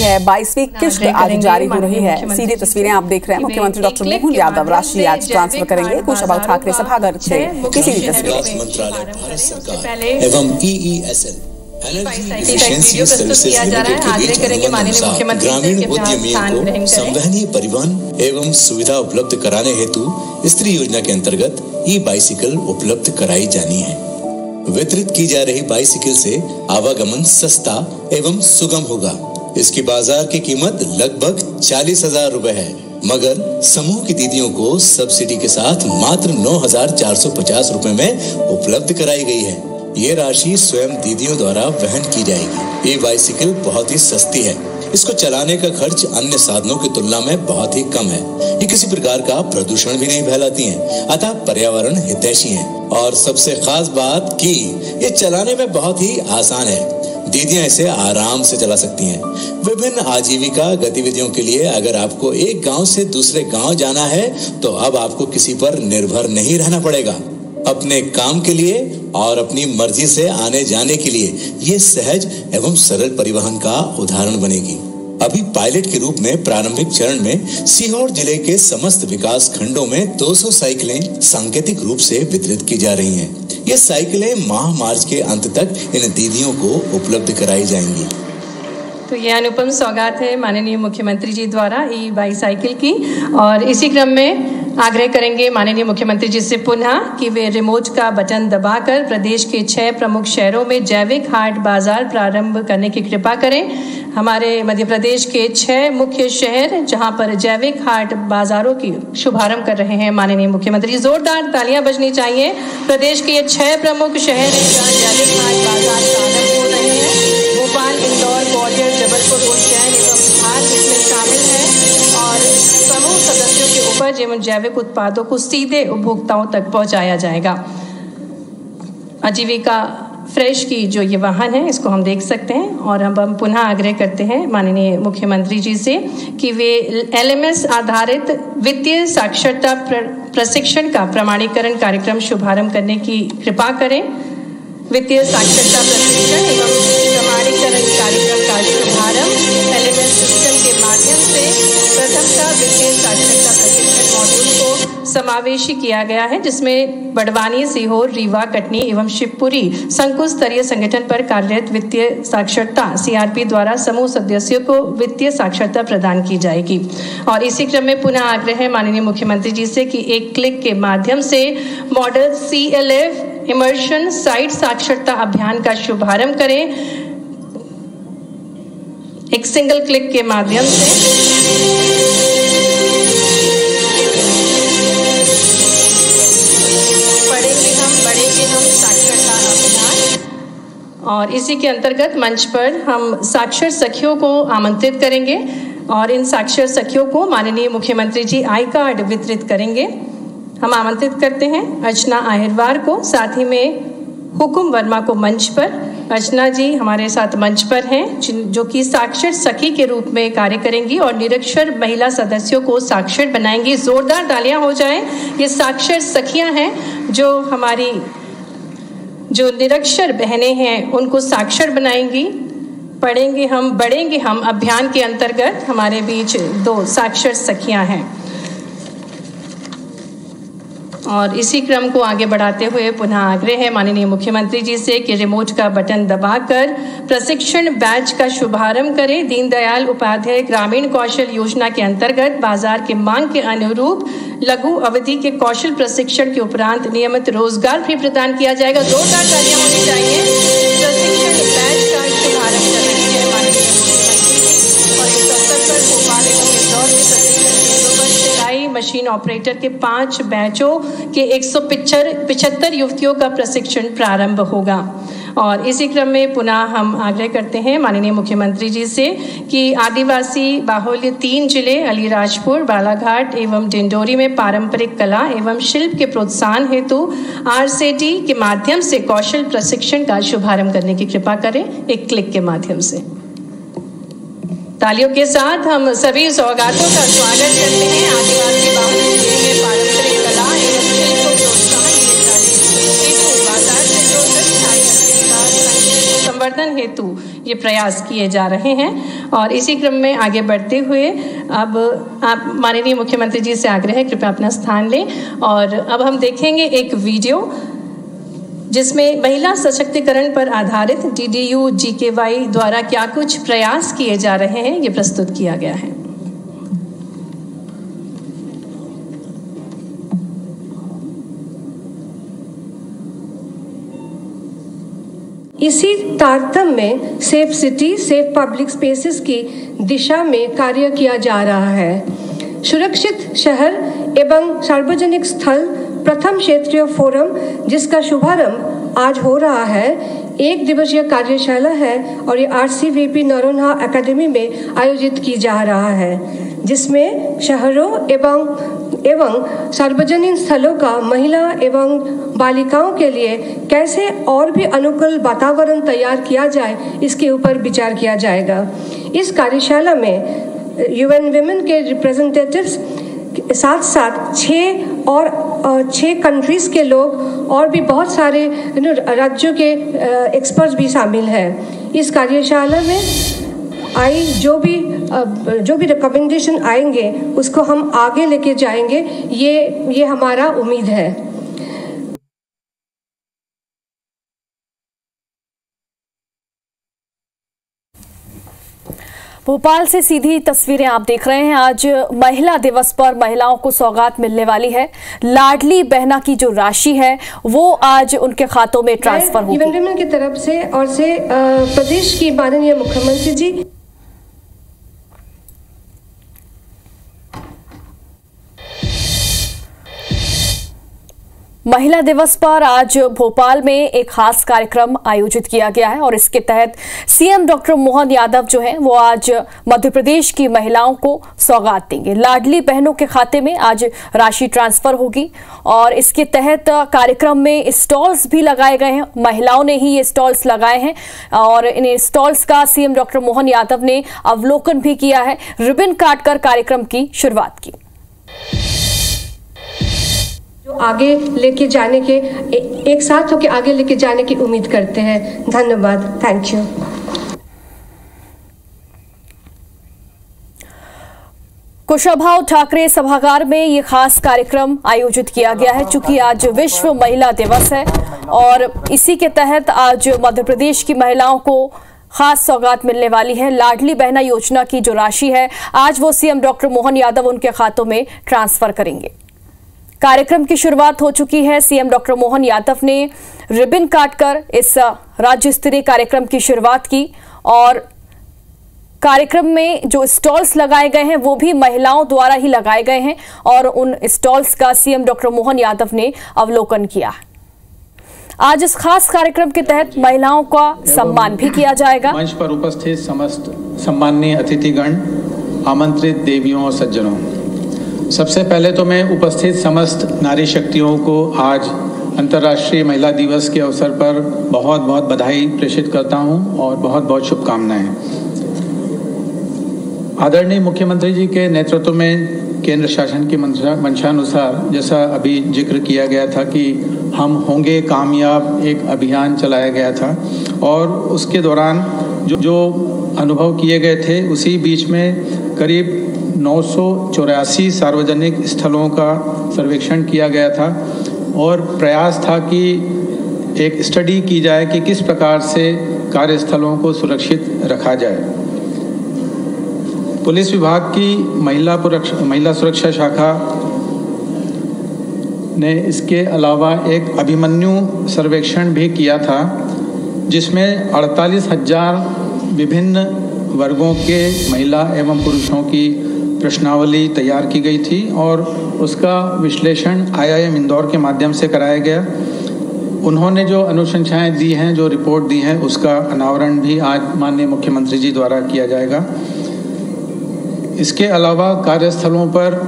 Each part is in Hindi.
है 22वीं किश्त आज जारी हो रही है। सीधी तस्वीरें आप देख रहे हैं। मुख्यमंत्री डॉक्टर मोहन यादव राशि आज ट्रांसफर करेंगे। कुशाभाऊ ठाकरे सभागार से सीधी तस्वीरें। मंत्रालय भारत सरकार एवं EESL एनर्जी सर्विसेज लिमिटेड के बीच अनुबंध ग्रामीण उद्यमियों को संवहनीय परिवहन एवं सुविधा उपलब्ध कराने हेतु स्त्री योजना के अंतर्गत बाइसिकल उपलब्ध कराई जानी है। वितरित की जा रही बाइसिकल से आवागमन सस्ता एवं सुगम होगा। इसकी बाजार की कीमत लगभग 40,000 रुपए है, मगर समूह की दीदियों को सब्सिडी के साथ मात्र 9,450 रुपए में उपलब्ध कराई गई है। ये राशि स्वयं दीदियों द्वारा वहन की जाएगी। ये बाइसिकल बहुत ही सस्ती है। इसको चलाने का खर्च अन्य साधनों की तुलना में बहुत ही कम है। ये किसी प्रकार का प्रदूषण भी नहीं फैलाती हैं, अतः पर्यावरण हितैषी हैं। और सबसे खास बात कि ये चलाने में बहुत ही आसान है। दीदियां इसे आराम से चला सकती हैं। विभिन्न आजीविका गतिविधियों के लिए अगर आपको एक गांव से दूसरे गांव जाना है तो अब आपको किसी पर निर्भर नहीं रहना पड़ेगा। अपने काम के लिए और अपनी मर्जी से आने जाने के लिए ये सहज एवं सरल परिवहन का उदाहरण बनेगी। अभी पायलट के रूप में प्रारंभिक चरण में सीहोर जिले के समस्त विकास खंडों में 200 साइकिलें सांकेतिक रूप से वितरित की जा रही हैं। ये साइकिलें माह मार्च के अंत तक इन दीदियों को उपलब्ध कराई जाएंगी। तो ये अनुपम सौगात है माननीय मुख्यमंत्री जी द्वारा बाइसाइकिल की। और इसी क्रम में आग्रह करेंगे माननीय मुख्यमंत्री जी से पुनः कि वे रिमोट का बटन दबाकर प्रदेश के 6 प्रमुख शहरों में जैविक हाट बाजार प्रारंभ करने की कृपा करें। हमारे मध्य प्रदेश के 6 मुख्य शहर जहां पर जैविक हाट बाजारों की शुभारंभ कर रहे हैं माननीय मुख्यमंत्री। जोरदार तालियां बजनी चाहिए। प्रदेश के ये 6 प्रमुख शहर हैं जहां जैविक हाट बाजार प्रारंभ हो रहे हैं। भोपाल, इंदौर, ग्वालियर, जबलपुर, उज्जैन एवं धार इसमें शामिल है। और समूह सदस्यों के उपज एवं जैविक उत्पादों को सीधे उपभोक्ताओं तक पहुंचाया जाएगा। आजीविका फ्रेश की जो ये वाहन है इसको हम देख सकते हैं। और हम पुनः आग्रह करते हैं माननीय मुख्यमंत्री जी से कि वे LMS आधारित वित्तीय साक्षरता प्रशिक्षण का प्रमाणीकरण कार्यक्रम शुभारंभ करने की कृपा करें। वित्तीय साक्षरता प्रशिक्षण एवं प्रमाणीकरण कार्यक्रम का शुभारंभ LMS सिस्टम के माध्यम से प्रथमतः वित्तीय साक्षरता प्रशिक्षण मॉड्यूल को समावेशी किया गया है, जिसमें बड़वानी, सीहोर, रीवा, कटनी एवं शिवपुरी संकुल स्तरीय संगठन पर कार्यरत वित्तीय साक्षरता CRP द्वारा समूह सदस्यों को वित्तीय साक्षरता प्रदान की जाएगी। और इसी क्रम में पुनः आग्रह है माननीय मुख्यमंत्री जी से कि एक क्लिक के माध्यम से मॉडल CLF इमर्शन साइट साक्षरता अभियान का शुभारंभ करें। एक सिंगल क्लिक के माध्यम से बढ़ेंगे हम साक्षरता अभियान। और इसी के अंतर्गत मंच पर हम साक्षर सखियों को आमंत्रित करेंगे और इन साक्षर सखियों को माननीय मुख्यमंत्री जी आई कार्ड वितरित करेंगे। हम आमंत्रित करते हैं अर्चना आहिरवार को, साथ ही में हुकुम वर्मा को मंच पर। अर्चना जी हमारे साथ मंच पर हैं जो कि साक्षर सखी के रूप में कार्य करेंगी और निरक्षर महिला सदस्यों को साक्षर बनाएंगी। जोरदार तालियां हो जाएं। ये साक्षर सखियां हैं जो हमारी जो निरक्षर बहनें हैं उनको साक्षर बनाएंगी। पढ़ेंगे हम बढ़ेंगे हम अभियान के अंतर्गत हमारे बीच 2 साक्षर सखियां हैं। और इसी क्रम को आगे बढ़ाते हुए पुनः आग्रह है माननीय मुख्यमंत्री जी से कि रिमोट का बटन दबाकर प्रशिक्षण बैच का शुभारंभ करें। दीनदयाल उपाध्याय ग्रामीण कौशल योजना के अंतर्गत बाजार के मांग के अनुरूप लघु अवधि के कौशल प्रशिक्षण के उपरांत नियमित रोजगार भी प्रदान किया जाएगा। जोरदार तालियां होनी चाहिए। प्रशिक्षण बैच का शुभारंभ कर रही है माननीय मुख्यमंत्री जी। और इस अवसर पर भोपाल एवं इंदौर के प्रशिक्षण केंद्रों पर सिलाई मशीन ऑपरेटर के 5 बैचों के 175 युवतियों का प्रशिक्षण प्रारंभ होगा। और इसी क्रम में पुनः हम आग्रह करते हैं माननीय मुख्यमंत्री जी से कि आदिवासी बाहुल्य 3 जिले अलीराजपुर, बालाघाट एवं डिंडोरी में पारंपरिक कला एवं शिल्प के प्रोत्साहन हेतु RCT के माध्यम से कौशल प्रशिक्षण का शुभारंभ करने की कृपा करें। एक क्लिक के माध्यम से तालियों के साथ हम सभी सौगातों का स्वागत करते हैं। आदिवासी बाहुल्य जिले में पारंपरिक कला एवं शिल्प को प्रोत्साहन हेतु बाजार से संवर्धन हेतु ये प्रयास किए जा रहे हैं। और इसी क्रम में आगे बढ़ते हुए अब आप माननीय मुख्यमंत्री जी से आग्रह है कृपया अपना स्थान लें। और अब हम देखेंगे एक वीडियो जिसमें महिला सशक्तिकरण पर आधारित DDU-GKY द्वारा क्या कुछ प्रयास किए जा रहे हैं ये प्रस्तुत किया गया है। इसी तारतम्य में safe city, safe public spaces की दिशा में कार्य किया जा रहा है। सुरक्षित शहर एवं सार्वजनिक स्थल प्रथम क्षेत्रीय फोरम, जिसका शुभारंभ आज हो रहा है, 1 दिवसीय कार्यशाला है और ये RCVP नरोन्हा एकेडमी में आयोजित की जा रहा है, जिसमें शहरों एवं सार्वजनिक स्थलों का महिला एवं बालिकाओं के लिए कैसे और भी अनुकूल वातावरण तैयार किया जाए, इसके ऊपर विचार किया जाएगा। इस कार्यशाला में UN Women के रिप्रेजेंटेटिव्स साथ साथ 6 कंट्रीज के लोग और भी बहुत सारे राज्यों के एक्सपर्ट्स भी शामिल हैं। इस कार्यशाला में जो भी रिकमेंडेशन आएंगे उसको हम आगे लेके जाएंगे, ये हमारा उम्मीद है। भोपाल से सीधी तस्वीरें आप देख रहे हैं। आज महिला दिवस पर महिलाओं को सौगात मिलने वाली है। लाडली बहना की जो राशि है वो आज उनके खातों में ट्रांसफर होगी। UN Women की तरफ से और से प्रदेश की माननीय मुख्यमंत्री जी महिला दिवस पर आज भोपाल में एक खास कार्यक्रम आयोजित किया गया है और इसके तहत CM डॉक्टर मोहन यादव जो हैं वो आज मध्य प्रदेश की महिलाओं को सौगात देंगे। लाडली बहनों के खाते में आज राशि ट्रांसफर होगी और इसके तहत कार्यक्रम में स्टॉल्स भी लगाए गए हैं। महिलाओं ने ही ये स्टॉल्स लगाए हैं और इन स्टॉल्स का CM डॉक्टर मोहन यादव ने अवलोकन भी किया है। रिबन काटकर कार्यक्रम की शुरुआत की। जो आगे लेके जाने के एक साथ होकर आगे लेके जाने की उम्मीद करते हैं। धन्यवाद, थैंक यू। कुशाभाऊ ठाकरे सभागार में ये खास कार्यक्रम आयोजित किया गया है। चूंकि आज विश्व महिला दिवस है और इसी के तहत आज मध्य प्रदेश की महिलाओं को खास सौगात मिलने वाली है। लाडली बहना योजना की जो राशि है आज वो CM डॉक्टर मोहन यादव उनके खातों में ट्रांसफर करेंगे। कार्यक्रम की शुरुआत हो चुकी है। CM डॉक्टर मोहन यादव ने रिबन काटकर इस राज्य स्तरीय कार्यक्रम की शुरुआत की और कार्यक्रम में जो स्टॉल्स लगाए गए हैं वो भी महिलाओं द्वारा ही लगाए गए हैं और उन स्टॉल्स का CM डॉक्टर मोहन यादव ने अवलोकन किया। आज इस खास कार्यक्रम के तहत महिलाओं का सम्मान भी किया जाएगा। मंच पर उपस्थित समस्त सम्माननीय अतिथिगण, आमंत्रित देवियों और सज्जनों, सबसे पहले तो मैं उपस्थित समस्त नारी शक्तियों को आज अंतर्राष्ट्रीय महिला दिवस के अवसर पर बहुत बहुत बधाई प्रेषित करता हूं और बहुत बहुत शुभकामनाएं। आदरणीय मुख्यमंत्री जी के नेतृत्व में केंद्र शासन की मंशानुसार, जैसा अभी जिक्र किया गया था कि हम होंगे कामयाब, एक अभियान चलाया गया था और उसके दौरान जो अनुभव किए गए थे उसी बीच में करीब 984 सार्वजनिक स्थलों का सर्वेक्षण किया गया था और प्रयास था कि एक स्टडी की जाए कि किस प्रकार से कार्यस्थलों को सुरक्षित रखा जाए। पुलिस विभाग की महिला सुरक्षा शाखा ने इसके अलावा एक अभिमन्यु सर्वेक्षण भी किया था, जिसमें 48,000 विभिन्न वर्गों के महिला एवं पुरुषों की प्रश्नावली तैयार की गई थी और उसका विश्लेषण IIM इंदौर के माध्यम से कराया गया। उन्होंने जो अनुशंसाएं दी हैं, जो रिपोर्ट दी है, उसका अनावरण भी आज माननीय मुख्यमंत्री जी द्वारा किया जाएगा। इसके अलावा कार्यस्थलों पर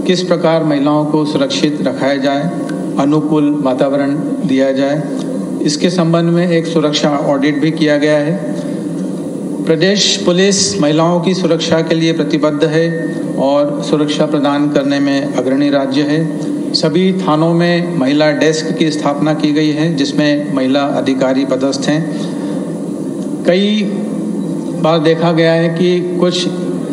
किस प्रकार महिलाओं को सुरक्षित रखाया जाए, अनुकूल वातावरण दिया जाए, इसके संबंध में एक सुरक्षा ऑडिट भी किया गया है। प्रदेश पुलिस महिलाओं की सुरक्षा के लिए प्रतिबद्ध है और सुरक्षा प्रदान करने में अग्रणी राज्य है। सभी थानों में महिला डेस्क की स्थापना की गई है जिसमें महिला अधिकारी पदस्थ हैं। कई बार देखा गया है कि कुछ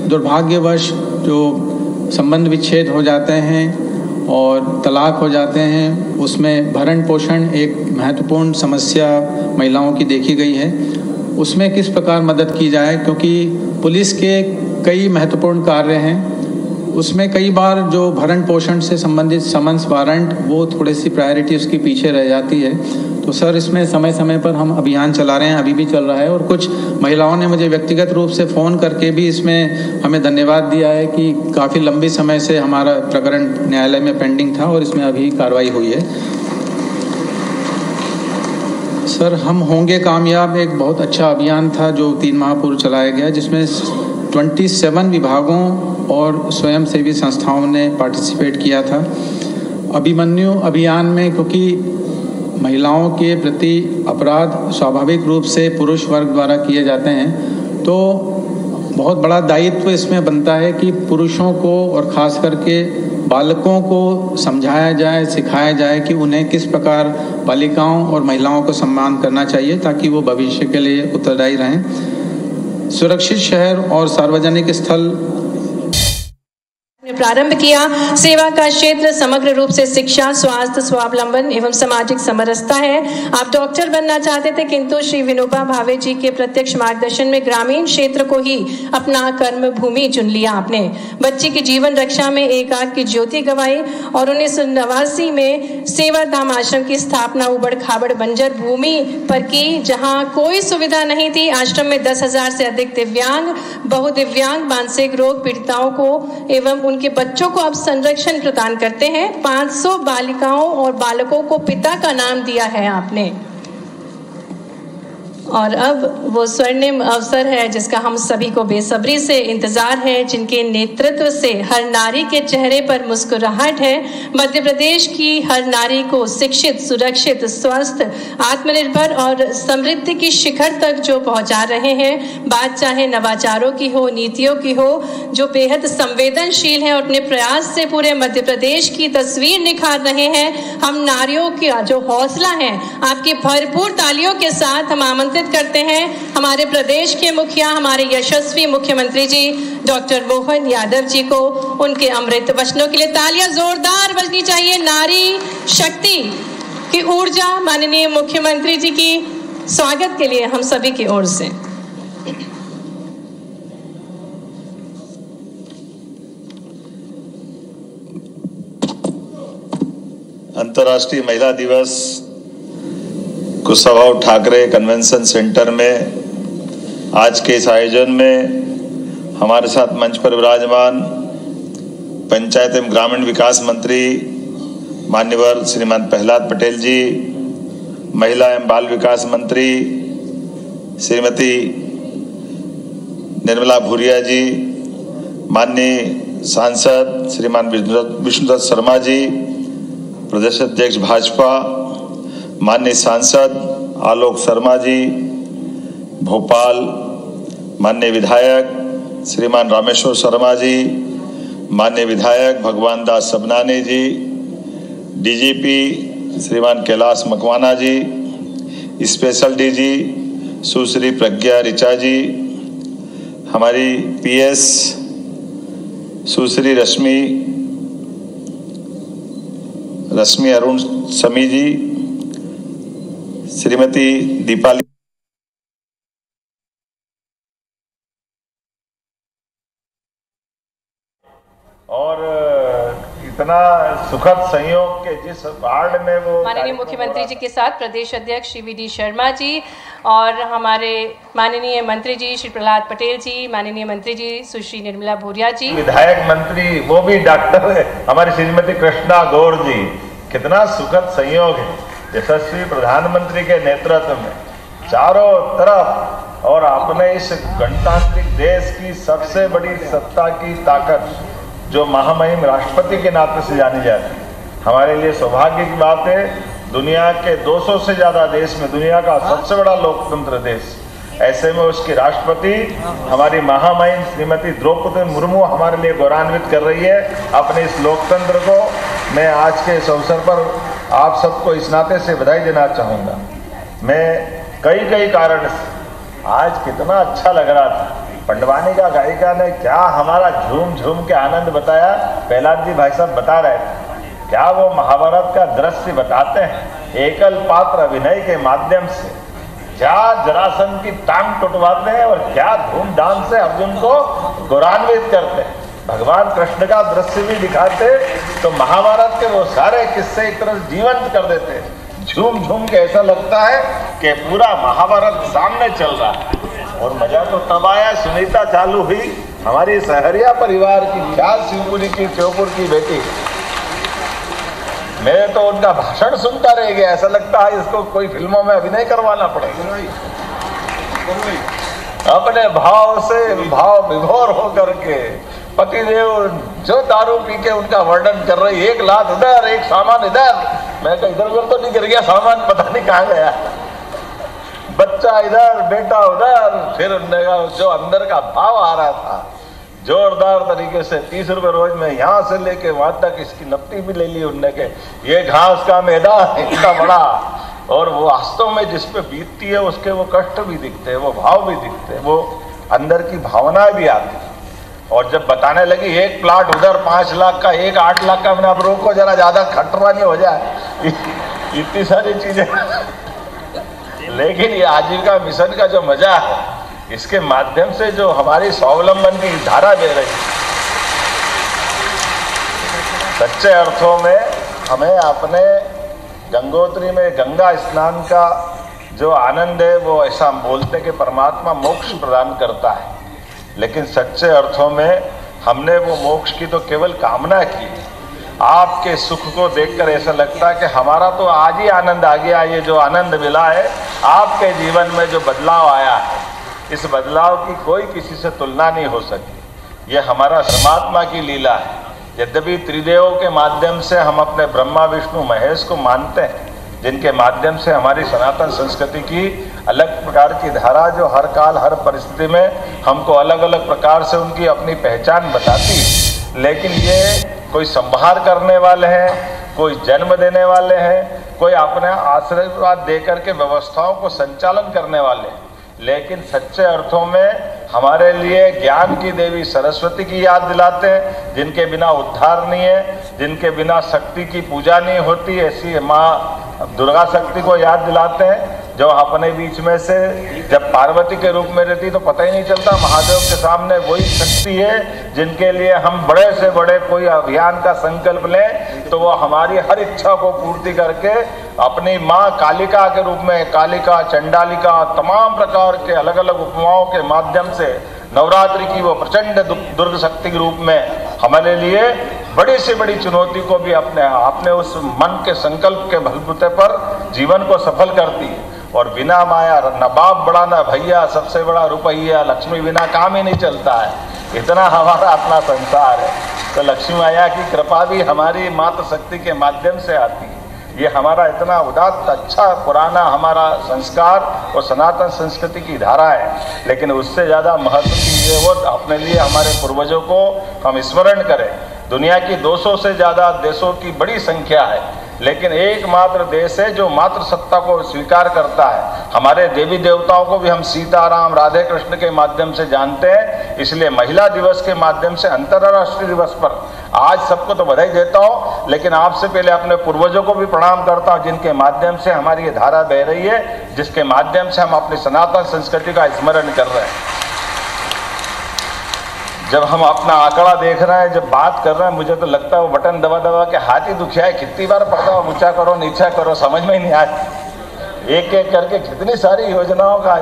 दुर्भाग्यवश जो संबंध विच्छेद हो जाते हैं और तलाक हो जाते हैं, उसमें भरण पोषण एक महत्वपूर्ण समस्या महिलाओं की देखी गई है। उसमें किस प्रकार मदद की जाए, क्योंकि पुलिस के कई महत्वपूर्ण कार्य हैं, उसमें कई बार जो भरण पोषण से संबंधित समन्स वारंट वो थोड़ी सी प्रायोरिटी उसकी पीछे रह जाती है। तो सर, इसमें समय समय पर हम अभियान चला रहे हैं, अभी भी चल रहा है, और कुछ महिलाओं ने मुझे व्यक्तिगत रूप से फ़ोन करके भी इसमें हमें धन्यवाद दिया है कि काफ़ी लंबी समय से हमारा प्रकरण न्यायालय में पेंडिंग था और इसमें अभी कार्रवाई हुई है। सर, हम होंगे कामयाब एक बहुत अच्छा अभियान था जो 3 माह पूर्व चलाया गया, जिसमें 27 विभागों और स्वयंसेवी संस्थाओं ने पार्टिसिपेट किया था। अभिमन्यु अभियान में, क्योंकि महिलाओं के प्रति अपराध स्वाभाविक रूप से पुरुष वर्ग द्वारा किए जाते हैं, तो बहुत बड़ा दायित्व इसमें बनता है कि पुरुषों को और ख़ास करके बालकों को समझाया जाए, सिखाया जाए कि उन्हें किस प्रकार बालिकाओं और महिलाओं को सम्मान करना चाहिए ताकि वो भविष्य के लिए उत्तरदायी रहें। सुरक्षित शहर और सार्वजनिक स्थल प्रारंभ किया। सेवा का क्षेत्र समग्र रूप से शिक्षा, स्वास्थ्य, स्वावलंबन एवं सामाजिक समरसता है। आप डॉक्टर बनना चाहते थे, किंतु श्री विनोबा भावे जी के प्रत्यक्ष मार्गदर्शन में ग्रामीण क्षेत्र को ही अपना कर्म भूमि चुन लिया आपने। बच्ची की जीवन रक्षा में एक आग की ज्योति गवाई और 1989 में सेवा धाम आश्रम की स्थापना उबड़ खाबड़ बंजर भूमि पर की, जहाँ कोई सुविधा नहीं थी। आश्रम में 10,000 से अधिक दिव्यांग, बहुदिव्यांग, मानसिक रोग पीड़िताओं को एवं उनके बच्चों को अब संरक्षण प्रदान करते हैं। 500 बालिकाओं और बालकों को पिता का नाम दिया है आपने, और अब वो स्वर्णिम अवसर है जिसका हम सभी को बेसब्री से इंतजार है, जिनके नेतृत्व से हर नारी के चेहरे पर मुस्कुराहट है। मध्य प्रदेश की हर नारी को शिक्षित, सुरक्षित, स्वस्थ, आत्मनिर्भर और समृद्धि की शिखर तक जो पहुंचा रहे हैं। बात चाहे नवाचारों की हो, नीतियों की हो, जो बेहद संवेदनशील है और अपने प्रयास से पूरे मध्य प्रदेश की तस्वीर निखार रहे हैं। हम नारियों का जो हौसला है, आपकी भरपूर तालियों के साथ हम आमंत्रित करते हैं हमारे प्रदेश के मुखिया, हमारे यशस्वी मुख्यमंत्री जी डॉक्टर मोहन यादव जी को। उनके अमृत वचनों के लिए तालियां जोरदार बजनी चाहिए। नारी शक्ति की ऊर्जा माननीय मुख्यमंत्री जी की स्वागत के लिए हम सभी की ओर से। अंतर्राष्ट्रीय महिला दिवस कुशाभाऊ ठाकरे कन्वेंशन सेंटर में आज के इस आयोजन में हमारे साथ मंच पर विराजमान पंचायत एवं ग्रामीण विकास मंत्री माननीय श्रीमान प्रहलाद पटेल जी, महिला एवं बाल विकास मंत्री श्रीमती निर्मला भूरिया जी, माननीय सांसद श्रीमान विष्णुदत्त शर्मा जी, प्रदेश अध्यक्ष भाजपा माननीय सांसद आलोक शर्मा जी, भोपाल माननीय विधायक श्रीमान रामेश्वर शर्मा जी, माननीय विधायक भगवान दास सबनानी जी, डीजीपी श्रीमान कैलाश मकवाना जी, स्पेशल डीजी सुश्री प्रज्ञा ऋचा जी, हमारी पीएस सुश्री रश्मि अरुण समी जी, श्रीमती दीपाली और इतना सुखद संयोग के जिस वार्ड में वो माननीय मुख्यमंत्री जी के साथ प्रदेश अध्यक्ष श्री वी.डी. शर्मा जी और हमारे माननीय मंत्री जी श्री प्रहलाद पटेल जी, माननीय मंत्री जी सुश्री निर्मला भूरिया जी, विधायक मंत्री वो भी डॉक्टर है हमारी श्रीमती कृष्णा गौर जी। कितना सुखद संयोग है यशस्वी प्रधानमंत्री के नेतृत्व में चारों तरफ, और अपने इस गणतांत्रिक देश की सबसे बड़ी सत्ता की ताकत जो महामहिम राष्ट्रपति के नाते से जानी जाती है। हमारे लिए सौभाग्य की बात है, दुनिया के 200 से ज्यादा देश में दुनिया का सबसे बड़ा लोकतंत्र देश, ऐसे में उसकी राष्ट्रपति हमारी महामहिम श्रीमती द्रौपदी मुर्मू हमारे लिए गौरवान्वित कर रही है अपने इस लोकतंत्र को। मैं आज के इस अवसर पर आप सबको इस नाते से बधाई देना चाहूँगा। मैं कई कारण से आज कितना अच्छा लग रहा था। पंडवानी का गायिका ने क्या हमारा झूम झूम के आनंद बताया। प्रहलाद जी भाई साहब बता रहे थे, क्या वो महाभारत का दृश्य बताते हैं एकल पात्र अभिनय के माध्यम से, क्या जरासंध की टांग टुटवाते हैं और क्या धूमधाम से अर्जुन को गौरवान्वित करते हैं। भगवान कृष्ण का दृश्य भी दिखाते तो महाभारत के वो सारे किस्से एक तरह जीवंत कर देते, झूम झूम के ऐसा लगता है कि पूरा महाभारत सामने चल रहा है। और मजा तो तब आया, सुनीता चालू हुई, हमारी सहरिया परिवार की ख्याल शिवपुरी की श्योपुर की बेटी। मैं तो उनका भाषण सुनता रह गया, ऐसा लगता है इसको कोई फिल्मों में अभिनय करवाना पड़ेगा। अपने भाव से भाव विभोर होकर के पतिदेव जो दारू पी के उनका वर्णन कर रही, एक लात उधर एक सामान इधर, मैं कहा इधर उधर तो नहीं गिर गया सामान, पता नहीं कहाँ गया, बच्चा इधर बेटा उधर। फिर उनने जो अंदर का भाव आ रहा था जोरदार तरीके से, 30 रुपए रोज में यहाँ से लेके वहां तक इसकी नपटी भी ले ली उनने के, ये घास का मैदान इतना बड़ा, और वो वास्तव में जिस पे बीतती है उसके वो कष्ट भी दिखते हैं, वो भाव भी दिखते हैं, वो अंदर की भावनाएं भी आती। और जब बताने लगी एक प्लाट उधर 5 लाख का, एक 8 लाख का, मैंने अब रोको जरा, ज्यादा खटरा नहीं हो जाए, इतनी सारी चीजें। लेकिन ये आजीविका मिशन का जो मजा है, इसके माध्यम से जो हमारी स्वावलंबन की धारा दे रही है, सच्चे अर्थों में हमें अपने गंगोत्री में गंगा स्नान का जो आनंद है, वो ऐसा हम बोलते कि परमात्मा मोक्ष प्रदान करता है, लेकिन सच्चे अर्थों में हमने वो मोक्ष की तो केवल कामना की। आपके सुख को देखकर ऐसा लगता है कि हमारा तो आज ही आनंद आ गया। ये जो आनंद मिला है, आपके जीवन में जो बदलाव आया है, इस बदलाव की कोई किसी से तुलना नहीं हो सकती। ये हमारा परमात्मा की लीला है। यद्यपि त्रिदेवों के माध्यम से हम अपने ब्रह्मा विष्णु महेश को मानते हैं, जिनके माध्यम से हमारी सनातन संस्कृति की अलग प्रकार की धारा जो हर काल हर परिस्थिति में हमको अलग अलग प्रकार से उनकी अपनी पहचान बताती है। लेकिन ये कोई संभार करने वाले हैं, कोई जन्म देने वाले हैं, कोई अपने आशीर्वाद देकर के व्यवस्थाओं को संचालन करने वाले हैं, लेकिन सच्चे अर्थों में हमारे लिए ज्ञान की देवी सरस्वती की याद दिलाते हैं, जिनके बिना उद्धार नहीं है, जिनके बिना शक्ति की पूजा नहीं होती, ऐसी माँ दुर्गा शक्ति को याद दिलाते हैं, जो अपने बीच में से जब पार्वती के रूप में रहती तो पता ही नहीं चलता। महादेव के सामने वही शक्ति है जिनके लिए हम बड़े से बड़े कोई अभियान का संकल्प लें तो वो हमारी हर इच्छा को पूर्ति करके अपनी माँ कालिका के रूप में, कालिका, चंडालिका, तमाम प्रकार के अलग अलग उपमाओं के माध्यम से नवरात्रि की वो प्रचंड दुर्ग शक्ति के रूप में हमारे लिए बड़ी से बड़ी चुनौती को भी अपने उस मन के संकल्प के बलबूते पर जीवन को सफल करती है। और बिना माया न बाप बड़ा न भैया, सबसे बड़ा रुपया, लक्ष्मी बिना काम ही नहीं चलता है। इतना हमारा अपना संसार है, तो लक्ष्मी माया की कृपा भी हमारी मातृ शक्ति के माध्यम से आती है। ये हमारा इतना उदात्त अच्छा पुराना हमारा संस्कार और सनातन संस्कृति की धारा है, लेकिन उससे ज़्यादा महत्व की ये वो अपने लिए हमारे पूर्वजों को हम स्मरण करें। दुनिया की 200 से ज़्यादा देशों की बड़ी संख्या है, लेकिन एकमात्र देश है जो मातृ सत्ता को स्वीकार करता है। हमारे देवी देवताओं को भी हम सीताराम, राधे कृष्ण के माध्यम से जानते हैं। इसलिए महिला दिवस के माध्यम से, अंतर्राष्ट्रीय दिवस पर आज सबको तो बधाई देता हूँ, लेकिन आपसे पहले अपने पूर्वजों को भी प्रणाम करता हूँ, जिनके माध्यम से हमारी ये धारा बह रही है, जिसके माध्यम से हम अपनी सनातन संस्कृति का स्मरण कर रहे हैं। जब हम अपना आंकड़ा देख रहे हैं, जब बात कर रहे हैं, मुझे तो लगता है वो बटन दबा दबा के हाथ ही दुखिया है। कितनी बार पढ़ता हूँ, ऊंचा करो नीचा करो, समझ में ही नहीं आती। एक एक करके कितनी सारी योजनाओं का,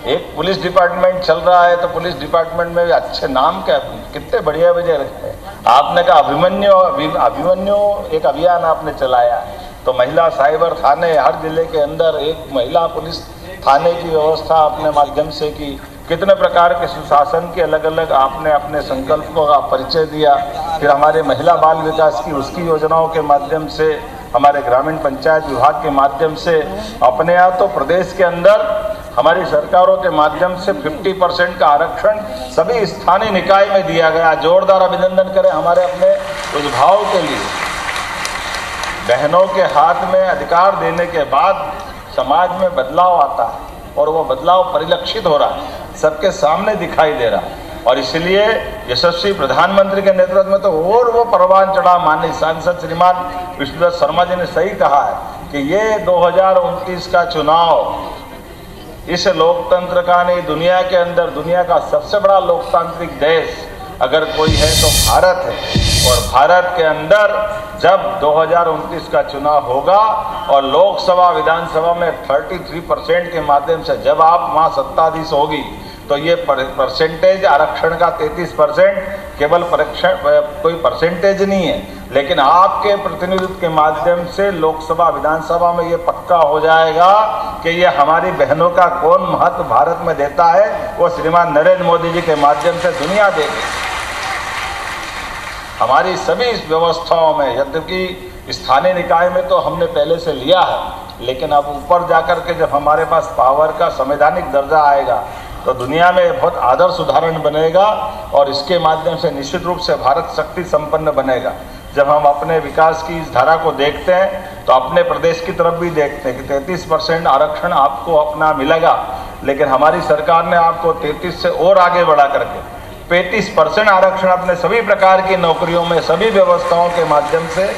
एक पुलिस डिपार्टमेंट चल रहा है तो पुलिस डिपार्टमेंट में भी अच्छे नाम क्या कितने बढ़िया बढ़िया रखे हैं। आपने कहा अभिमन्यु एक अभियान आपने चलाया, तो महिला साइबर थाने हर जिले के अंदर एक महिला पुलिस थाने की व्यवस्था अपने माध्यम से की। कितने प्रकार के सुशासन के अलग अलग आपने अपने संकल्पों का परिचय दिया। फिर हमारे महिला बाल विकास की उसकी योजनाओं के माध्यम से, हमारे ग्रामीण पंचायत विभाग के माध्यम से, अपने यहाँ तो प्रदेश के अंदर हमारी सरकारों के माध्यम से 50% का आरक्षण सभी स्थानीय निकाय में दिया गया। जोरदार अभिनंदन करें हमारे अपने उस भाव के लिए। बहनों के हाथ में अधिकार देने के बाद समाज में बदलाव आता है। और वो बदलाव परिलक्षित हो रहा है, सबके सामने दिखाई दे रहा है। और इसलिए यशस्वी प्रधानमंत्री के नेतृत्व में तो और वो परवान चढ़ा। माननीय सांसद श्रीमान विष्णुदत्त शर्मा जी ने सही कहा है कि ये 2029 का चुनाव इस लोकतंत्र का नहीं, दुनिया के अंदर दुनिया का सबसे बड़ा लोकतांत्रिक देश अगर कोई है तो भारत है। और भारत के अंदर जब 2029 का चुनाव होगा और लोकसभा विधानसभा में 33% के माध्यम से जब आप वहाँ सत्ताधीश होगी, तो ये परसेंटेज आरक्षण का 33% केवल कोई परसेंटेज नहीं है, लेकिन आपके प्रतिनिधित्व के माध्यम से लोकसभा विधानसभा में ये पक्का हो जाएगा कि ये हमारी बहनों का कौन महत्व भारत में देता है, वो श्रीमान नरेंद्र मोदी जी के माध्यम से दुनिया देगी। हमारी सभी व्यवस्थाओं में, यद्यपि स्थानीय निकाय में तो हमने पहले से लिया है, लेकिन अब ऊपर जाकर के जब हमारे पास पावर का संवैधानिक दर्जा आएगा तो दुनिया में बहुत आदर्श उदाहरण बनेगा और इसके माध्यम से निश्चित रूप से भारत शक्ति संपन्न बनेगा। जब हम अपने विकास की इस धारा को देखते हैं तो अपने प्रदेश की तरफ भी देखते हैं कि 33% आरक्षण आपको अपना मिलेगा, लेकिन हमारी सरकार ने आपको 33 से और आगे बढ़ा करके 35% आरक्षण अपने सभी प्रकार की नौकरियों में सभी व्यवस्थाओं के माध्यम से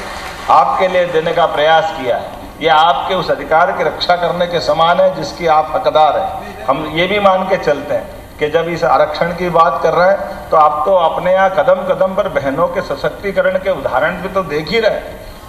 आपके लिए देने का प्रयास किया है। ये आपके उस अधिकार की रक्षा करने के समान है जिसकी आप हकदार हैं। हम ये भी मान के चलते हैं कि जब इस आरक्षण की बात कर रहे हैं तो आप तो अपने यहाँ कदम कदम पर बहनों के सशक्तिकरण के उदाहरण भी तो देख ही रहे।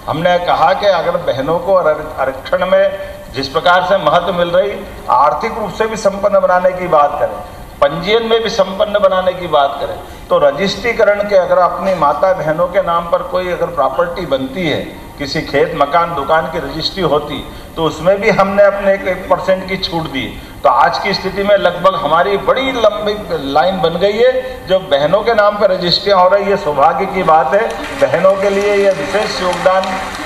हमने कहा कि अगर बहनों को आरक्षण में जिस प्रकार से महत्व मिल रही, आर्थिक रूप से भी संपन्न बनाने की बात करें, पंजीयन में भी संपन्न बनाने की बात करें, तो रजिस्ट्रीकरण के अगर अपनी माता बहनों के नाम पर कोई अगर प्रॉपर्टी बनती है, किसी खेत मकान दुकान की रजिस्ट्री होती, तो उसमें भी हमने अपने 1% की छूट दी। तो आज की स्थिति में लगभग हमारी बड़ी लंबी लाइन बन गई है जो बहनों के नाम पर रजिस्ट्रियाँ हो रही है। सौभाग्य की बात है, बहनों के लिए यह विशेष योगदान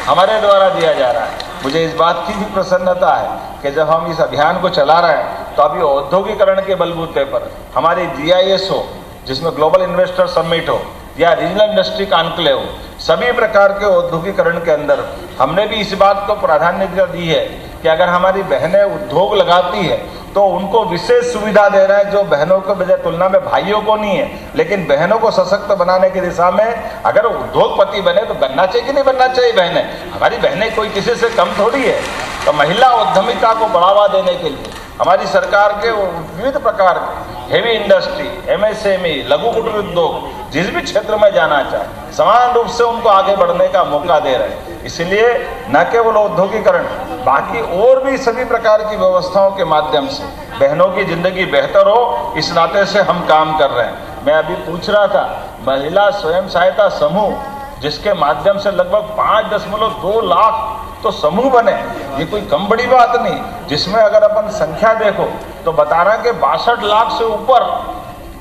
हमारे द्वारा दिया जा रहा है। मुझे इस बात की भी प्रसन्नता है कि जब हम इस अभियान को चला रहे हैं तो अभी औद्योगिकरण के बलबूते पर हमारी GIS हो, जिसमें ग्लोबल इन्वेस्टर समिट हो या रीजनल इंडस्ट्री कॉन्क्लेव हो, सभी प्रकार के औद्योगिकरण के अंदर हमने भी इस बात को प्राधान्यता दी है कि अगर हमारी बहनें उद्योग लगाती है तो उनको विशेष सुविधा दे रहे हैं जो बहनों को बजाय तुलना में भाइयों को नहीं है। लेकिन बहनों को सशक्त बनाने की दिशा में अगर उद्योगपति बने तो बनना चाहिए कि नहीं बनना चाहिए? बहनें, हमारी बहनें कोई किसी से कम थोड़ी है। तो महिला उद्यमिता को बढ़ावा देने के लिए हमारी सरकार के विविध प्रकार के हेवी इंडस्ट्री, MSME, लघु कुटीर उद्योग जिस भी क्षेत्र में जाना चाहे समान रूप से उनको आगे बढ़ने का मौका दे रहे हैं। इसलिए न केवल औद्योगिकरण, बाकी और भी सभी प्रकार की व्यवस्थाओं के माध्यम से बहनों की जिंदगी बेहतर हो, इस नाते से हम काम कर रहे हैं। मैं अभी पूछ रहा था, महिला स्वयं सहायता समूह जिसके माध्यम से लगभग 5.2 लाख तो समूह बने, ये कोई कम बड़ी बात नहीं। जिसमें अगर अपन संख्या देखो तो बता रहे हैं कि 62 लाख से ऊपर,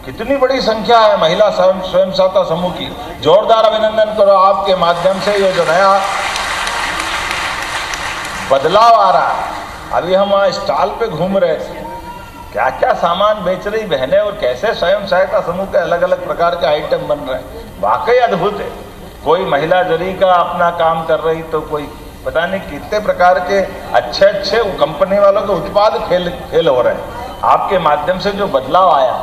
कितनी बड़ी संख्या है महिला स्वयं सहायता समूह की। जोरदार अभिनंदन करो आपके माध्यम से ये जो नया बदलाव आ रहा है। अभी हम वहाँ स्टॉल पे घूम रहे थे, क्या क्या सामान बेच रही बहनें और कैसे स्वयं सहायता समूह के अलग अलग प्रकार के आइटम बन रहे हैं, वाकई अद्भुत है। कोई महिला जरी का अपना काम कर रही तो कोई पता नहीं कितने प्रकार के अच्छे अच्छे कंपनी वालों के उत्पाद फेल हो रहे हैं। आपके माध्यम से जो बदलाव आया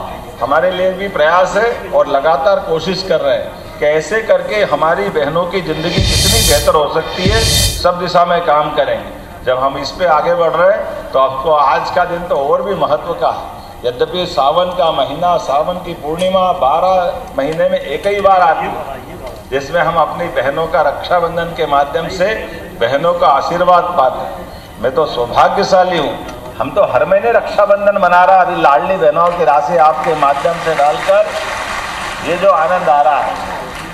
हमारे लिए भी प्रयास है और लगातार कोशिश कर रहे हैं कि ऐसे करके हमारी बहनों की जिंदगी कितनी बेहतर हो सकती है, सब दिशा में काम करेंगे। जब हम इस पे आगे बढ़ रहे हैं तो आपको आज का दिन तो और भी महत्व का है। यद्यपि सावन का महीना, सावन की पूर्णिमा 12 महीने में एक ही बार आती है, जिसमें हम अपनी बहनों का रक्षाबंधन के माध्यम से बहनों का आशीर्वाद पाते हैं। मैं तो सौभाग्यशाली हूँ, हम तो हर महीने रक्षाबंधन मना रहा। अभी लाडली बहनों की राशि आपके माध्यम से डालकर ये जो आनंद आ रहा है,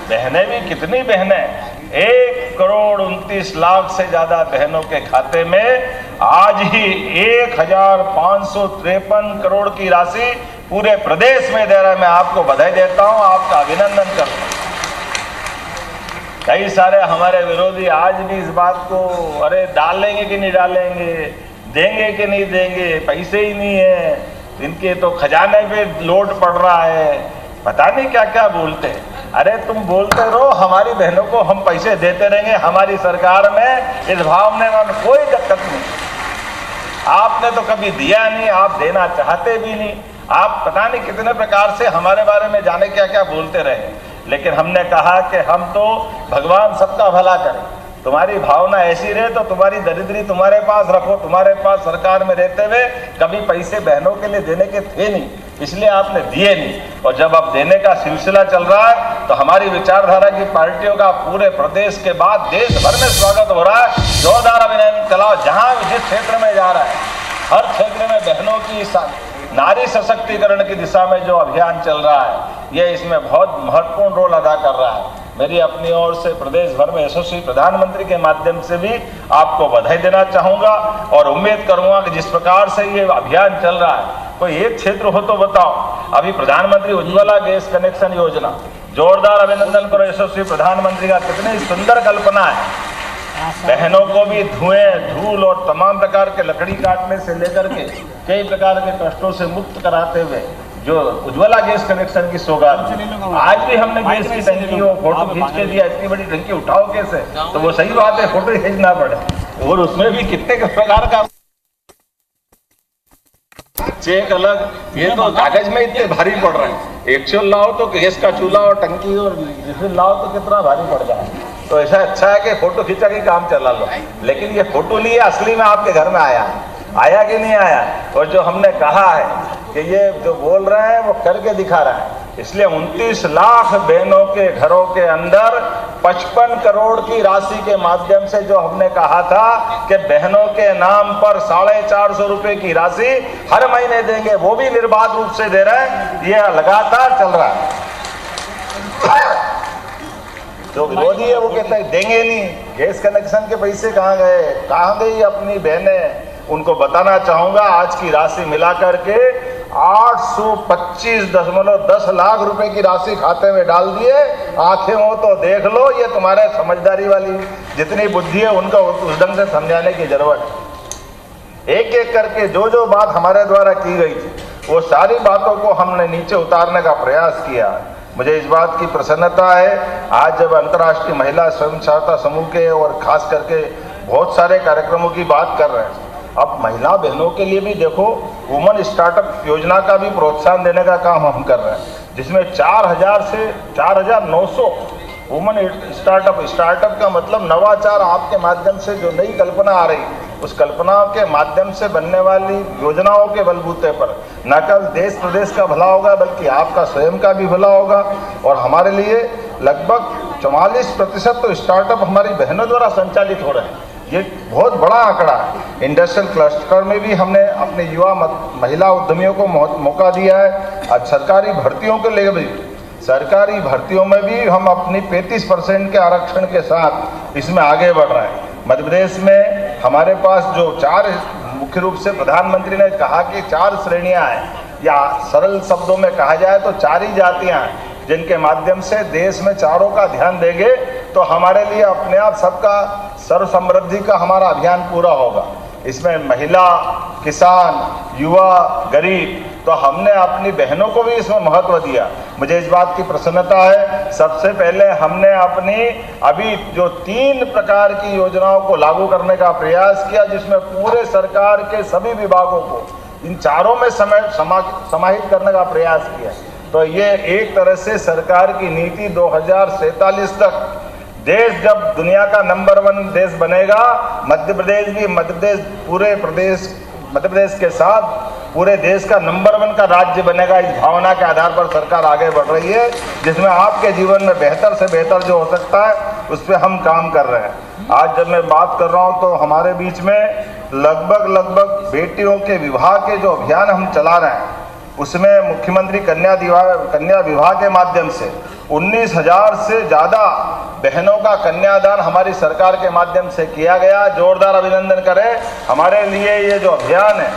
बहनें भी कितनी बहनें, 1,29 लाख से ज्यादा बहनों के खाते में आज ही 1,553 करोड़ की राशि पूरे प्रदेश में दे रहा है। मैं आपको बधाई देता हूँ, आपका अभिनंदन करता हूँ। कई सारे हमारे विरोधी आज भी इस बात को, अरे डालेंगे कि नहीं डालेंगे, देंगे कि नहीं देंगे, पैसे ही नहीं है, इनके तो खजाने पे लोड पड़ रहा है, पता नहीं क्या क्या बोलते हैं। अरे तुम बोलते रहो, हमारी बहनों को हम पैसे देते रहेंगे, हमारी सरकार में इस भावना में कोई दिक्कत नहीं। आपने तो कभी दिया नहीं, आप देना चाहते भी नहीं। आप पता नहीं कितने प्रकार से हमारे बारे में जाने क्या क्या बोलते रहे, लेकिन हमने कहा कि हम तो भगवान सबका भला करे। तुम्हारी भावना ऐसी रहे तो तुम्हारी दरिद्री तुम्हारे पास रखो। तुम्हारे पास सरकार में रहते हुए कभी पैसे बहनों के लिए देने के थे नहीं, इसलिए आपने दिए नहीं। और जब अब देने का सिलसिला चल रहा है तो हमारी विचारधारा की पार्टियों का पूरे प्रदेश के बाद देश भर में स्वागत हो रहा है। जोरदार अभिनंदन चलाओ। जहां जिस क्षेत्र में जा रहा है, हर क्षेत्र में बहनों की नारी सशक्तिकरण की दिशा में जो अभियान चल रहा है, ये इसमें बहुत महत्वपूर्ण रोल अदा कर रहा है। मेरी अपनी ओर से प्रदेश भर में यशस्वी प्रधानमंत्री के माध्यम से भी आपको बधाई देना चाहूंगा और उम्मीद करूंगा कि जिस प्रकार से ये अभियान चल रहा है, कोई एक क्षेत्र हो तो बताओ। अभी प्रधानमंत्री उज्ज्वला गैस कनेक्शन योजना, जोरदार अभिनंदन करो यशस्वी प्रधानमंत्री का, कितनी सुंदर कल्पना है। बहनों को भी धुएं, धूल और तमाम प्रकार के लकड़ी काटने से लेकर के कई प्रकार के कष्टों से मुक्त कराते हुए जो उज्ज्वला गैस कनेक्शन की सौगात, आज भी हमने गैस की टंकी को फोटो खींच के दिया। इतनी बड़ी टंकी उठाओ कैसे, तो वो सही बात है, फोटो खींचना पड़े। और उसमें भी कितने प्रकार का चेक अलग, ये तो कागज में इतने भारी पड़ रहे हैं। एक्चुअल लाओ तो गैस का चूल्हा और टंकी और रिफिल लाओ तो कितना भारी पड़ जाए। तो ऐसा अच्छा है कि फोटो खींचा के काम चला लो, लेकिन ये फोटो लिए असली में आपके घर में आया कि नहीं आया। और जो हमने कहा है कि ये जो बोल रहे हैं वो करके दिखा रहा है। इसलिए 29 लाख बहनों के घरों के अंदर 55 करोड़ की राशि के माध्यम से जो हमने कहा था कि बहनों के नाम पर 450 रुपए की राशि हर महीने देंगे, वो भी निर्बाध रूप से दे रहे हैं। ये लगातार चल रहा है। जो विरोधी है वो कहता है देंगे नहीं, गैस कनेक्शन के पैसे कहाँ गए, कहाँ गई अपनी बहनें। उनको बताना चाहूंगा आज की राशि मिला करके 825.10 लाख रुपए की राशि खाते में डाल दिए। आंखें हो तो देख लो, ये तुम्हारे समझदारी वाली जितनी बुद्धि है उनको उस ढंग से समझाने की जरूरत है। एक एक करके जो जो बात हमारे द्वारा की गई थी वो सारी बातों को हमने नीचे उतारने का प्रयास किया। मुझे इस बात की प्रसन्नता है आज जब अंतर्राष्ट्रीय महिला स्वयं सहायता समूह के और खास करके बहुत सारे कार्यक्रमों की बात कर रहे हैं। अब महिला बहनों के लिए भी देखो वुमन स्टार्टअप योजना का भी प्रोत्साहन देने का काम हम कर रहे हैं, जिसमें 4000 से 4900 वुमन स्टार्टअप का मतलब नवाचार। आपके माध्यम से जो नई कल्पना आ रही, उस कल्पनाओं के माध्यम से बनने वाली योजनाओं के बलबूते पर न केवल देश प्रदेश का भला होगा बल्कि आपका स्वयं का भी भला होगा। और हमारे लिए लगभग 44% तो स्टार्टअप हमारी बहनों द्वारा संचालित हो रहे हैं। ये बहुत बड़ा आंकड़ा है। इंडस्ट्रियल क्लस्टर में भी हमने अपने युवा महिला उद्यमियों को मौका दिया है। आज सरकारी भर्तियों के लिए भी, सरकारी भर्तियों में भी हम अपनी 35% के आरक्षण के साथ इसमें आगे बढ़ रहे हैं। मध्य प्रदेश में हमारे पास जो 4 मुख्य रूप से प्रधानमंत्री ने कहा कि 4 श्रेणियां हैं, या सरल शब्दों में कहा जाए तो 4 ही जातियां हैं, जिनके माध्यम से देश में चारों का ध्यान देंगे तो हमारे लिए अपने आप सबका सर्व समृद्धि का हमारा अभियान पूरा होगा। इसमें महिला, किसान, युवा, गरीब, तो हमने अपनी बहनों को भी इसमें महत्व दिया। मुझे इस बात की प्रसन्नता है, सबसे पहले हमने अपनी अभी जो 3 प्रकार की योजनाओं को लागू करने का प्रयास किया, जिसमें पूरे सरकार के सभी विभागों को इन चारों में समाहित करने का प्रयास किया। तो ये एक तरह से सरकार की नीति 2047 तक देश जब दुनिया का नंबर 1 देश बनेगा, मध्य प्रदेश भी मध्य प्रदेश के साथ पूरे देश का नंबर 1 का राज्य बनेगा। इस भावना के आधार पर सरकार आगे बढ़ रही है, जिसमें आपके जीवन में बेहतर से बेहतर जो हो सकता है उस पर हम काम कर रहे हैं। आज जब मैं बात कर रहा हूं तो हमारे बीच में लगभग बेटियों के विवाह के जो अभियान हम चला रहे हैं, उसमें मुख्यमंत्री कन्या विवाह के माध्यम से 19,000 से ज़्यादा बहनों का कन्यादान हमारी सरकार के माध्यम से किया गया। जोरदार अभिनंदन करें। हमारे लिए ये जो अभियान है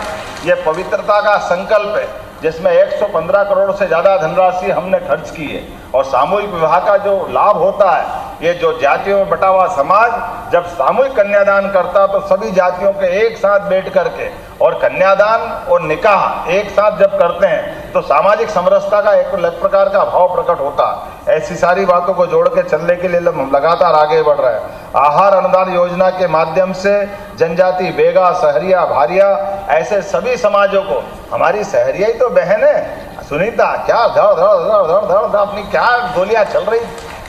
ये पवित्रता का संकल्प है, जिसमें 115 करोड़ से ज़्यादा धनराशि हमने खर्च की है। और सामूहिक विवाह का जो लाभ होता है ये जो जातियों में बटा हुआ समाज जब सामूहिक कन्यादान करता तो सभी जातियों के एक साथ बैठ करके और कन्यादान और निकाह एक साथ जब करते हैं तो सामाजिक समरसता का एक अलग प्रकार का भाव प्रकट होता है। ऐसी सारी बातों को जोड़ के चलने के लिए हम लगातार आगे बढ़ रहे हैं। आहार अनुदान योजना के माध्यम से जनजाति, बेगा, सहरिया, भारिया, ऐसे सभी समाजों को, हमारी सहरिया ही तो बहन है सुनीता, क्या धड़ धड़ धड़ धड़ धड़ धड़ अपनी क्या गोलियां चल रही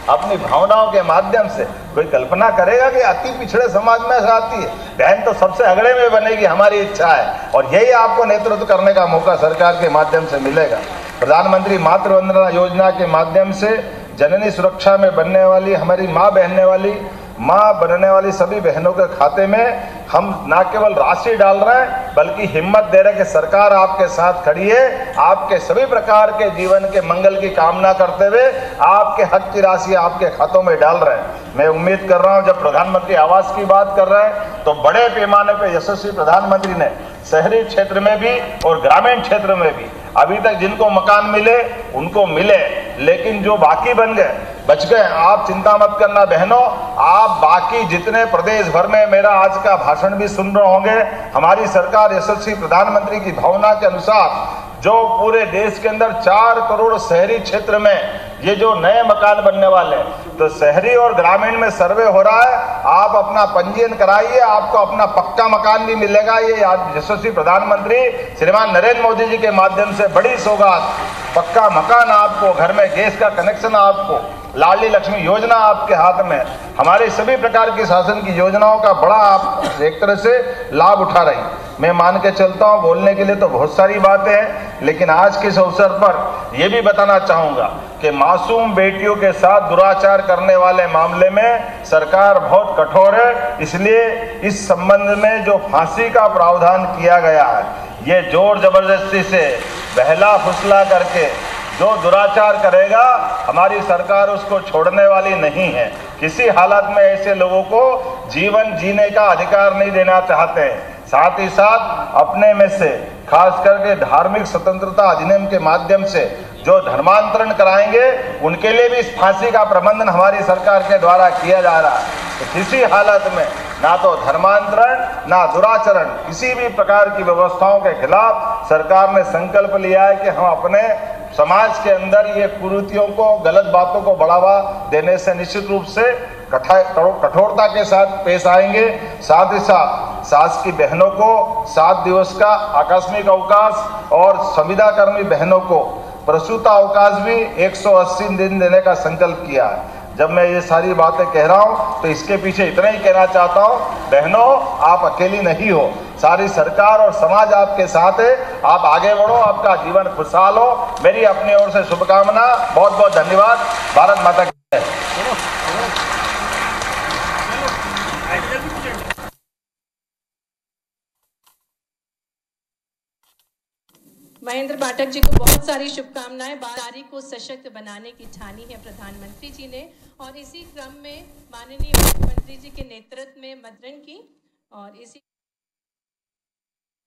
अपनी भावनाओं के माध्यम से। कोई कल्पना करेगा कि अति पिछड़े समाज में से आती है बहन तो सबसे अगड़े में बनेगी, हमारी इच्छा है और यही आपको नेतृत्व करने का मौका सरकार के माध्यम से मिलेगा। प्रधानमंत्री मातृ वंदना योजना के माध्यम से जननी सुरक्षा में बनने वाली हमारी माँ बनने वाली सभी बहनों के खाते में हम न केवल राशि डाल रहे हैं बल्कि हिम्मत दे रहे हैं कि सरकार आपके साथ खड़ी है, आपके सभी प्रकार के जीवन के मंगल की कामना करते हुए आपके हक की राशि आपके खातों में डाल रहे हैं। मैं उम्मीद कर रहा हूं जब प्रधानमंत्री आवास की बात कर रहे हैं तो बड़े पैमाने पर यशस्वी प्रधानमंत्री ने शहरी क्षेत्र में भी और ग्रामीण क्षेत्र में भी अभी तक जिनको मकान मिले उनको मिले, लेकिन जो बाकी बच गए आप चिंता मत करना बहनों, आप बाकी जितने प्रदेश भर में मेरा आज का भाषण भी सुन रहे होंगे, हमारी सरकार यशस्वी प्रधानमंत्री की भावना के अनुसार जो पूरे देश के अंदर 4 करोड़ शहरी क्षेत्र में ये जो नए मकान बनने वाले हैं तो शहरी और ग्रामीण में सर्वे हो रहा है, आप अपना पंजीयन कराइए, आपको अपना पक्का मकान भी मिलेगा। ये यशस्वी प्रधानमंत्री श्रीमान नरेंद्र मोदी जी के माध्यम से बड़ी सौगात, पक्का मकान आपको, घर में गैस का कनेक्शन आपको, लाडली लक्ष्मी योजना आपके हाथ में, हमारे सभी प्रकार की शासन की योजनाओं का बड़ा आप एक तरह से लाभ उठा रही। मैं मान के चलता हूँ बोलने के लिए तो बहुत सारी बातें हैं, लेकिन आज के इस अवसर पर यह भी बताना चाहूंगा कि मासूम बेटियों के साथ दुराचार करने वाले मामले में सरकार बहुत कठोर है। इसलिए इस संबंध में जो फांसी का प्रावधान किया गया है, ये जोर जबरदस्ती से बहला फुसला करके जो दुराचार करेगा हमारी सरकार उसको छोड़ने वाली नहीं है। किसी हालत में ऐसे लोगों को जीवन जीने का अधिकार नहीं देना चाहते हैं। साथ ही साथ अपने में से खास करके धार्मिक स्वतंत्रता अधिनियम के माध्यम से जो धर्मांतरण कराएंगे उनके लिए भी इस फांसी का प्रबंधन हमारी सरकार के द्वारा किया जा रहा है। तो किसी हालत में ना तो धर्मांतरण ना दुराचरण, किसी भी प्रकार की व्यवस्थाओं के खिलाफ सरकार ने संकल्प लिया है कि हम अपने समाज के अंदर ये कुरीतियों को, गलत बातों को बढ़ावा देने से निश्चित रूप से कठोरता के साथ पेश आएंगे। साथ ही साथ सास की बहनों को 7 दिवस का आकस्मिक अवकाश और संविदाकर्मी बहनों को प्रसूता अवकाश भी 180 दिन देने का संकल्प किया है। जब मैं ये सारी बातें कह रहा हूं तो इसके पीछे इतना ही कहना चाहता हूं, बहनों आप अकेली नहीं हो, सारी सरकार और समाज आपके साथ है। आप आगे बढ़ो, आपका जीवन खुशहाल हो। मेरी अपनी ओर से शुभकामना। बहुत बहुत धन्यवाद। भारत माता की जय। महेंद्र पाठक जी को बहुत सारी शुभकामनाएं। नारी को सशक्त बनाने की ठानी है प्रधानमंत्री जी ने और इसी क्रम में माननीय मुख्यमंत्री जी के नेतृत्व में मद्रण की और इसी